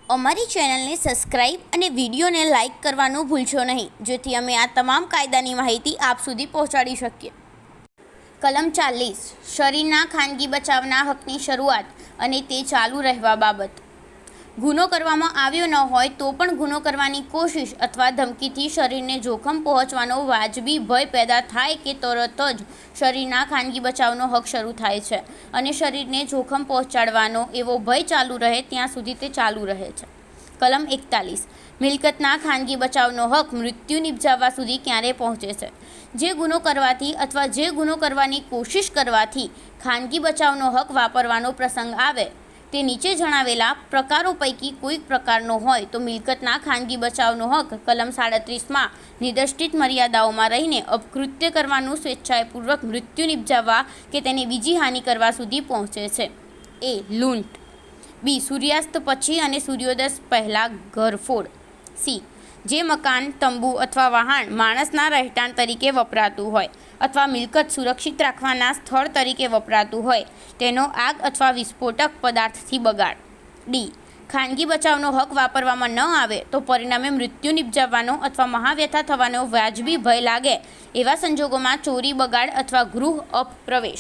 અમારી ચેનલને સબસ્ક્રાઇબ અને વિડીયોને લાઇક કરવાનું ભૂલશો નહીં, જેથી અમે આ તમામ કાયદાની માહિતી આપ સુધી પહોંચાડી શકીએ. કલમ 40 શરીરના ખાનગી બચાવના હકની શરૂઆત અને તે ચાલુ રહેવા બાબત. ગુનો કરવામાં આવ્યો ન હોય તો પણ ગુનો કરવાની કોશિશ અથવા ધમકીથી શરીરને જોખમ પહોંચવાનો વાજબી ભય પેદા થાય કે તરત જ શરીરના ખાનગી બચાવનો હક શરૂ થાય છે અને શરીરને જોખમ પહોંચાડવાનો એવો ભય ચાલુ રહે ત્યાં સુધી તે ચાલુ રહે છે. કલમ 41 મિલકતના ખાનગી બચાવનો હક મૃત્યુ નિપજાવવા સુધી ક્યારે પહોંચે છે. જે ગુનો કરવાથી અથવા જે ગુનો કરવાની કોશિશ કરવાથી ખાનગી બચાવનો હક વાપરવાનો પ્રસંગ આવે તે નીચે જણાવેલા પ્રકારો પૈકી કોઈક પ્રકારનો હોય તો મિલકતના ખાનગી બચાવનો હક કલમ 37માં નિર્દિષ્ટ મર્યાદાઓમાં રહીને અપકૃત્ય કરવાનું સ્વેચ્છાપૂર્વક મૃત્યુ નિપજાવવા કે તેને બીજી હાનિ કરવા સુધી પહોંચે છે. એ. લૂંટ. બી. સૂર્યાસ્ત પછી અને સૂર્યોદય પહેલાં ઘરફોડ. સી. જે મકાન, તંબુ અથવા વહાણ માણસના રહેઠાણ તરીકે વપરાતું હોય અથવા મિલકત સુરક્ષિત રાખવાના સ્થળ તરીકે વપરાતું હોય તેનો આગ અથવા વિસ્ફોટક પદાર્થથી બગાડ. ડી. ખાનગી બચાવનો હક વાપરવામાં ન આવે તો પરિણામે મૃત્યુ નિપજાવવાનો અથવા મહાવ્યથા થવાનો વાજબી ભય લાગે એવા સંજોગોમાં ચોરી, બગાડ અથવા ગૃહ અપપ્રવેશ.